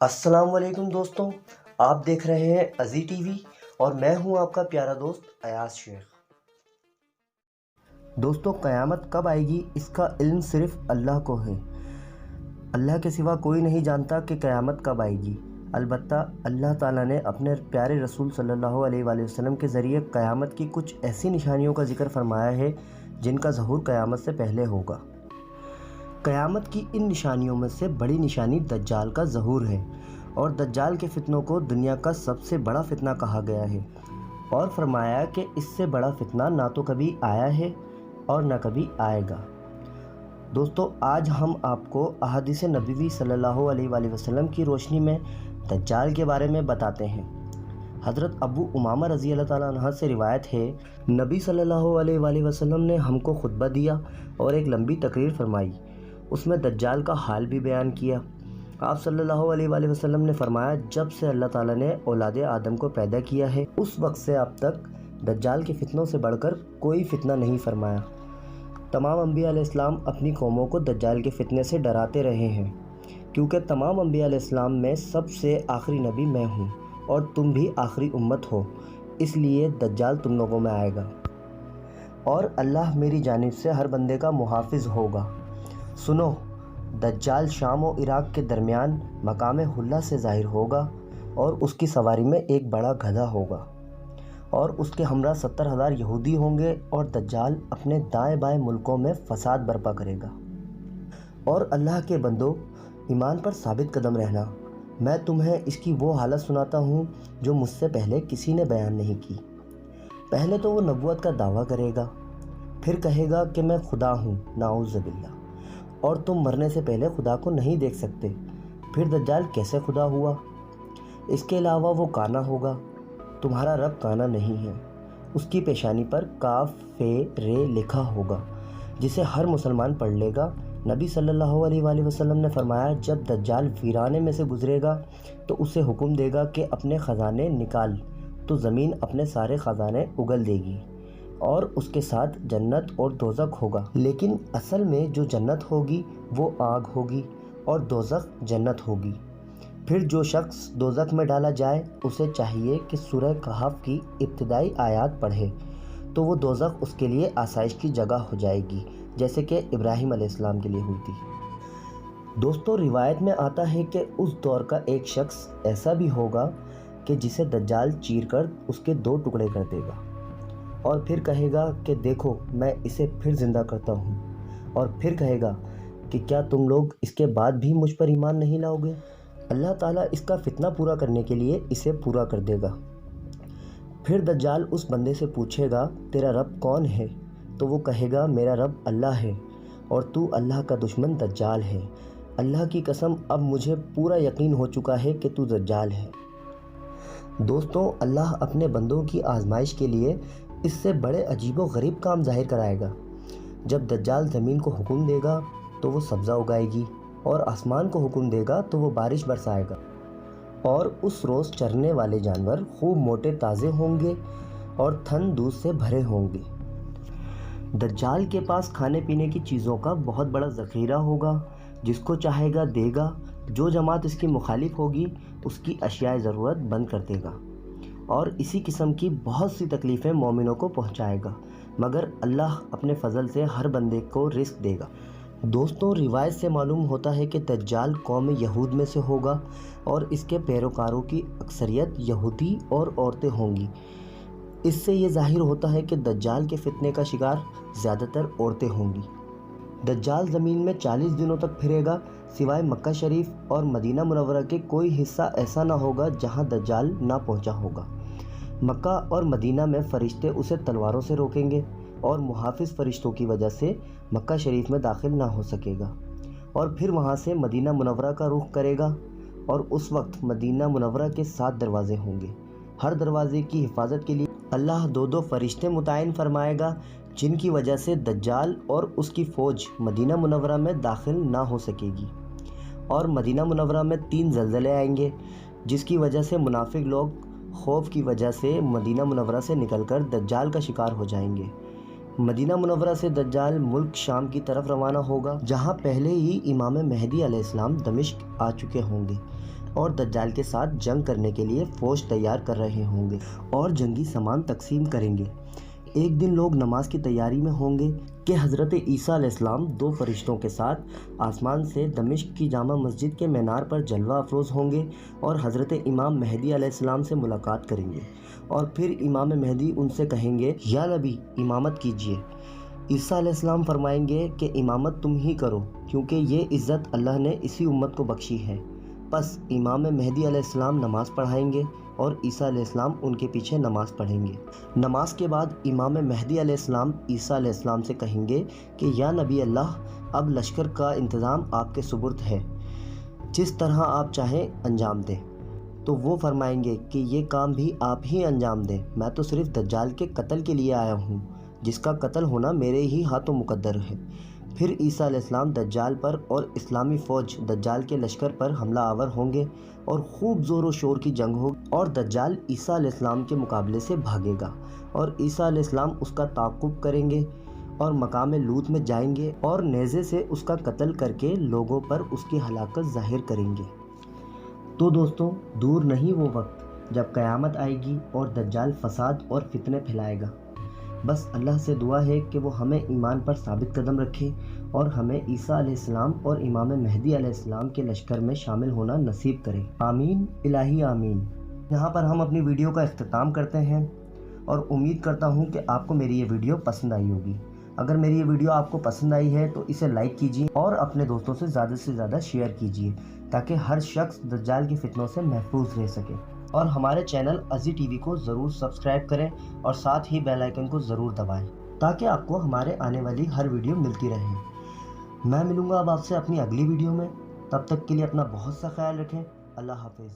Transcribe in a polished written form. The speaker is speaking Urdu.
السلام علیکم دوستوں، آپ دیکھ رہے ہیں ازی ٹی وی اور میں ہوں آپ کا پیارا دوست ایاز شیخ۔ دوستوں، قیامت کب آئے گی اس کا علم صرف اللہ کو ہے۔ اللہ کے سوا کوئی نہیں جانتا کہ قیامت کب آئے گی۔ البتہ اللہ تعالیٰ نے اپنے پیارے رسول صلی اللہ علیہ وآلہ وسلم کے ذریعے قیامت کی کچھ ایسی نشانیوں کا ذکر فرمایا ہے جن کا ظہور قیامت سے پہلے ہوگا۔ قیامت کی ان نشانیوں میں سے بڑی نشانی دجال کا ظہور ہے، اور دجال کے فتنوں کو دنیا کا سب سے بڑا فتنہ کہا گیا ہے، اور فرمایا کہ اس سے بڑا فتنہ نہ تو کبھی آیا ہے اور نہ کبھی آئے گا۔ دوستو، آج ہم آپ کو احادیث نبوی صلی اللہ علیہ وآلہ وسلم کی روشنی میں دجال کے بارے میں بتاتے ہیں۔ حضرت ابو امامہ رضی اللہ تعالیٰ عنہ سے روایت ہے، نبی صلی اللہ علیہ وآلہ وسلم نے ہم کو خطبہ دیا اور ایک لمبی تقریر فرمائی، اس میں دجال کا حال بھی بیان کیا۔ آپ صلی اللہ علیہ وآلہ وسلم نے فرمایا، جب سے اللہ تعالیٰ نے اولاد آدم کو پیدا کیا ہے اس وقت سے اب تک دجال کے فتنوں سے بڑھ کر کوئی فتنہ نہیں فرمایا۔ تمام انبیاء علیہ السلام اپنی قوموں کو دجال کے فتنے سے ڈراتے رہے ہیں، کیونکہ تمام انبیاء علیہ السلام میں سب سے آخری نبی میں ہوں اور تم بھی آخری امت ہو، اس لیے دجال تم لوگوں میں آئے گا اور اللہ میری جانب سے ہر بندے کا محافظ ہوگا۔ سنو، دجال شام و عراق کے درمیان مقام حلہ سے ظاہر ہوگا اور اس کی سواری میں ایک بڑا گدھا ہوگا اور اس کے ہمراہ 70,000 یہودی ہوں گے، اور دجال اپنے دائیں بائیں ملکوں میں فساد برپا کرے گا۔ اور اللہ کے بندو، ایمان پر ثابت قدم رہنا، میں تمہیں اس کی وہ حالت سناتا ہوں جو مجھ سے پہلے کسی نے بیان نہیں کی۔ پہلے تو وہ نبوت کا دعویٰ کرے گا، پھر کہے گا کہ میں خدا ہوں، نعوذ باللہ، اور تم مرنے سے پہلے خدا کو نہیں دیکھ سکتے۔ پھر دجال کیسے خدا ہوا؟ اس کے علاوہ وہ کانا ہوگا، تمہارا رب کانا نہیں ہے۔ اس کی پیشانی پر کاف فے رے لکھا ہوگا، جسے ہر مسلمان پڑھ لے گا۔ نبی صلی اللہ علیہ وآلہ وسلم نے فرمایا، جب دجال ویرانے میں سے گزرے گا تو اسے حکم دے گا کہ اپنے خزانے نکال، تو زمین اپنے سارے خزانے اگل دے گی، اور اس کے ساتھ جنت اور دوزخ ہوگا۔ لیکن اصل میں جو جنت ہوگی وہ آگ ہوگی اور دوزخ جنت ہوگی۔ پھر جو شخص دوزخ میں ڈالا جائے اسے چاہیے کہ سورہ کہف کی ابتدائی آیات پڑھے، تو وہ دوزخ اس کے لیے آسائش کی جگہ ہو جائے گی، جیسے کہ ابراہیم علیہ السلام کے لیے ہوئی تھی۔ دوستو، روایت میں آتا ہے کہ اس دور کا ایک شخص ایسا بھی ہوگا کہ جسے دجال چیر کر اس کے 2 ٹکڑے کر دے گا، اور پھر کہے گا کہ دیکھو میں اسے پھر زندہ کرتا ہوں، اور پھر کہے گا کہ کیا تم لوگ اس کے بعد بھی مجھ پر ایمان نہیں لاؤ گے؟ اللہ تعالیٰ اس کا فتنہ پورا کرنے کے لیے اسے پورا کر دے گا۔ پھر دجال اس بندے سے پوچھے گا، تیرا رب کون ہے؟ تو وہ کہے گا، میرا رب اللہ ہے، اور تو اللہ کا دشمن دجال ہے۔ اللہ کی قسم، اب مجھے پورا یقین ہو چکا ہے کہ تو دجال ہے۔ دوستوں، اللہ اپنے بندوں کی آزمائش کے لیے اس سے بڑے عجیب و غریب کام ظاہر کرائے گا۔ جب دجال زمین کو حکم دے گا تو وہ سبزہ اگائے گی، اور آسمان کو حکم دے گا تو وہ بارش برسائے گا، اور اس روز چرنے والے جانور خوب موٹے تازے ہوں گے اور تھن دودھ سے بھرے ہوں گے۔ دجال کے پاس کھانے پینے کی چیزوں کا بہت بڑا ذخیرہ ہوگا، جس کو چاہے گا دے گا، جو جماعت اس کی مخالف ہوگی اس کی اشیاء ضرورت بند کر دے گا، اور اسی قسم کی بہت سی تکلیفیں مومنوں کو پہنچائے گا، مگر اللہ اپنے فضل سے ہر بندے کو رزق دے گا۔ دوستوں، روایت سے معلوم ہوتا ہے کہ دجال قوم یہود میں سے ہوگا، اور اس کے پیروکاروں کی اکثریت یہودی اور عورتیں ہوں گی۔ اس سے یہ ظاہر ہوتا ہے کہ دجال کے فتنے کا شکار زیادہ تر عورتیں ہوں گی۔ دجال زمین میں 40 دنوں تک پھرے گا، سوائے مکہ شریف اور مدینہ منورہ کے کوئی حصہ ایسا نہ ہوگا جہاں دجال نہ پہنچا ہوگا۔ مکہ اور مدینہ میں فرشتے اسے تلواروں سے روکیں گے، اور محافظ فرشتوں کی وجہ سے مکہ شریف میں داخل نہ ہو سکے گا، اور پھر وہاں سے مدینہ منورہ کا رخ کرے گا، اور اس وقت مدینہ منورہ کے 7 دروازے ہوں گے۔ ہر دروازے کی حفاظت کے لیے اللہ 2 فرشتے متعین فرمائے گا، جن کی وجہ سے دجال اور اس کی فوج مدینہ منورہ میں داخل نہ ہو سکے گی۔ اور مدینہ منورہ میں 3 زلزلے آئیں گے، جس کی وجہ سے منافق لوگ خوف کی وجہ سے مدینہ منورہ سے نکل کر دجال کا شکار ہو جائیں گے۔ مدینہ منورہ سے دجال ملک شام کی طرف روانہ ہوگا، جہاں پہلے ہی امام مہدی علیہ السلام دمشق آ چکے ہوں گے۔ اور دجال کے ساتھ جنگ کرنے کے لیے فوج تیار کر رہے ہوں گے اور جنگی سامان تقسیم کریں گے۔ ایک دن لوگ نماز کی تیاری میں ہوں گے کہ حضرت عیسیٰ علیہ السلام 2 فرشتوں کے ساتھ آسمان سے دمشق کی جامع مسجد کے مینار پر جلوہ افروز ہوں گے اور حضرت امام مہدی علیہ السلام سے ملاقات کریں گے، اور پھر امام مہدی ان سے کہیں گے یا نبی امامت کیجیے۔ عیسیٰ علیہ السلام فرمائیں گے کہ امامت تم ہی کرو، کیونکہ یہ عزت اللہ نے اسی امت کو بخشی ہے۔ پس امام مہدی علیہ السلام نماز پڑھائیں گے اور عیسیٰ علیہ السلام ان کے پیچھے نماز پڑھیں گے۔ نماز کے بعد امام مہدی علیہ السلام عیسیٰ علیہ السلام سے کہیں گے کہ یا نبی اللہ، اب لشکر کا انتظام آپ کے سپرد ہے، جس طرح آپ چاہیں انجام دیں۔ تو وہ فرمائیں گے کہ یہ کام بھی آپ ہی انجام دیں، میں تو صرف دجال کے قتل کے لیے آیا ہوں، جس کا قتل ہونا میرے ہی ہاتھوں مقدر ہے۔ پھر عیسیٰ علیہ السلام دجال پر اور اسلامی فوج دجال کے لشکر پر حملہ آور ہوں گے اور خوب زور و شور کی جنگ ہوگی، اور دجال عیسیٰ علیہ السلام کے مقابلے سے بھاگے گا اور عیسیٰ علیہ السلام اس کا تعاقب کریں گے اور مقام لوط میں جائیں گے اور نیزے سے اس کا قتل کر کے لوگوں پر اس کی ہلاکت ظاہر کریں گے۔ تو دوستوں، دور نہیں وہ وقت جب قیامت آئے گی اور دجال فساد اور فتنے پھیلائے گا۔ بس اللہ سے دعا ہے کہ وہ ہمیں ایمان پر ثابت قدم رکھے اور ہمیں عیسیٰ علیہ السلام اور امام مہدی علیہ السلام کے لشکر میں شامل ہونا نصیب کرے۔ آمین الہی آمین۔ یہاں پر ہم اپنی ویڈیو کا اختتام کرتے ہیں اور امید کرتا ہوں کہ آپ کو میری یہ ویڈیو پسند آئی ہوگی۔ اگر میری یہ ویڈیو آپ کو پسند آئی ہے تو اسے لائک کیجیے اور اپنے دوستوں سے زیادہ شیئر کیجیے تاکہ ہر شخص دجال کی فتنوں سے محفوظ رہ سکے، اور ہمارے چینل ازی ٹی وی کو ضرور سبسکرائب کریں اور ساتھ ہی بیل آئیکن کو ضرور دبائیں تاکہ آپ کو ہمارے آنے والی ہر ویڈیو ملتی رہے۔ میں ملوں گا اب آپ سے اپنی اگلی ویڈیو میں، تب تک کے لیے اپنا بہت سا خیال رکھیں۔ اللہ حافظ۔